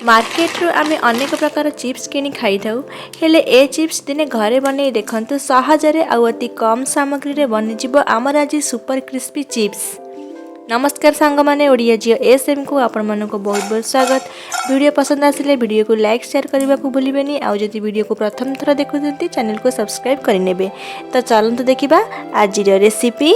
Market रू आमे अनेक प्रकार चिप्स किनी खाई थाउ हेले ए चिप्स दिने घरे बनै देखंतु सहजरे आ अति कम सामग्री रे बनि जिवो आमर आज सुपर क्रिस्पी चिप्स। नमस्कार सांग माने odiajhiasm को आपण मन को बहुत बहुत स्वागत। वीडियो पसंद आसिले वीडियो को लाइक शेयर करबा को भूलिबेनी आ जदि वीडियो को प्रथम थर देखुछंती चैनल को सब्सक्राइब करि नेबे। तो चलंतु देखिबा आज रेसिपी।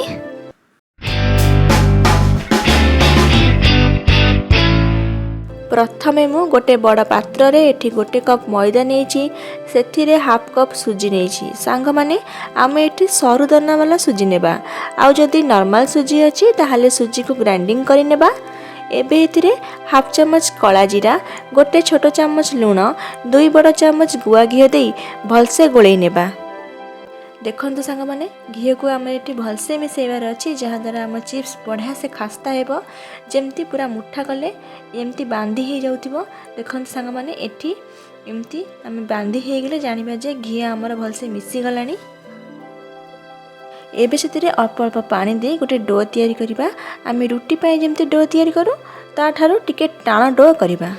प्रथमे मु गोटे बड़ पात्र रे एठी गोटे कप मैदा नेछि सेथिरे हाफ कप सुजी नेछि। सांग माने आमे एठी सरू दाना वाला सुजी नेबा आ जदि नॉर्मल सुजी अछि ताहाले सुजी को ग्राइंडिंग करि नेबा। एबे एथिरे हाफ चम्मच कला जीरा गोटे छोटो चम्मच लूण 2 बड़ चम्मच गुआ घी देई भलसे गोळै नेबा। देखंतु सांग माने घी को आम एठी भलसे मिसेबार अछि जहा द्वारा आम चिप्स बढ़िया से खास्ता हेबो जेमती पूरा मुठा कले एमती बांधी हे जाउतिबो। देखंतु सांग माने एठी एमती आम बांधी हे गेले जानिबा जे घी हमर भलसे मिसी गलानी। एबे सेतिरे अल्प अल्प पानी दे गोटे डो तयारी करिबा। आम रुटी पाए जेमती डो तयारी करू ता ठारू टिके टाण डो करिबा।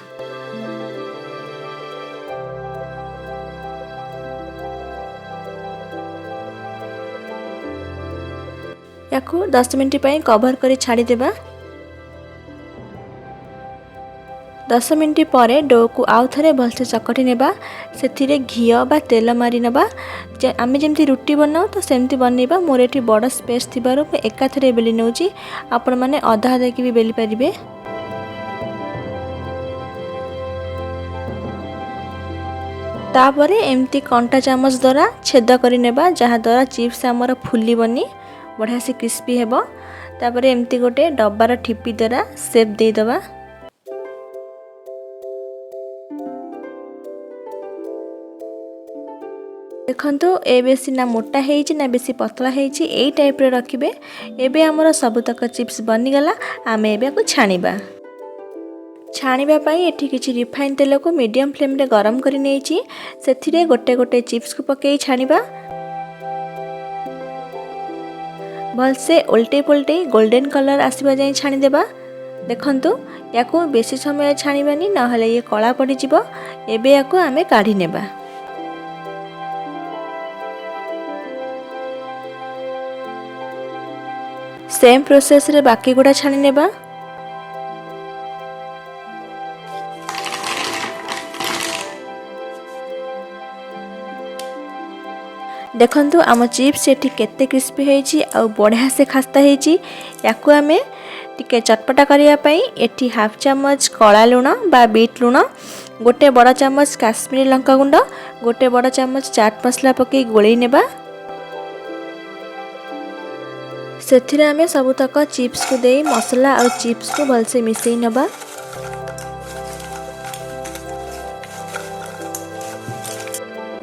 याकू 10 मिनट पई कवर करी छाड़ी देबा। 10 मिनट परे डो को आउ थरे भलसे चकटी नेबा। सेथिरे घी बा तेल मारी नेबा। आमे जेमती रुटी बनाऊ तो सेमती बनेबा। मोर एठी बड़ स्पेस थिबारो मैं एका थरे बेली नउची आपण माने आधा आधा की भी बेली परिबे। तापरे एमती कंटा चामच द्वारा छेद करी नेबा जहा द्वारा चिप्स हमर फुली बनी बढ़िया से क्रिस्पी हेबो। तापरे एमती गोटे डब्बार ठिपी द्वारा शेप दे दबा। देखंतु ए बेसी ना मोटा हेइछि ना बेसी पतला हेइछि एई टाइप रे रखिबे। एबे हमर सबतक चिप्स बनी गला। आमे एबे को छाणीबा पई एठी किछि रिफाइन तेल को मीडियम फ्लेम रे गरम करि नेइछि। सेथिरे गोटे गोटे चिप्स को पकेई छाणीबा। भलसे उल्टे पुल्टे गोल्डन कलर आसीबा जाय छाणी देबा। देखंतु याको बेसी समय छाणीबानी न हले ये कला पड़ी जिवो। एबे याको आमे काढी नेबा। सेम प्रोसेस रे बाकी गुडा छाणी नेबा। देखंतु आम चिप्स एठी केते क्रिस्पी हेछि आ बढ़िया से खास्ता हेछि। याकू आमे टिके चटपटा करिया पई एठी हाफ चम्मच कला लूण बा बीट लूण गोटे बड़ चम्मच काश्मीरी लंका गुंड गोटे बड़ चम्मच चाट मसला पके गोळै नेबा। सेथिरे आमे सबुतक चिप्स को देई मसला और चिप्स को भलसे मिसेई नेबा।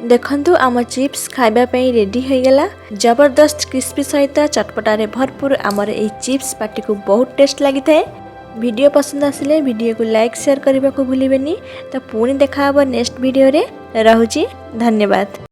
देखंतु आम चिप्स खाइबा पई रेडी हो गला। जबरदस्त क्रिस्पी सहित चटपटा रे भरपूर आमर ए चिप्स पार्टी को बहुत टेस्ट लगी थाए। वीडियो पसंद आसिले वीडियो को लाइक शेयर करबा को भूलिबेनी। तो पुणी देखा हबो नेक्स्ट वीडियो रे। रहूची धन्यवाद।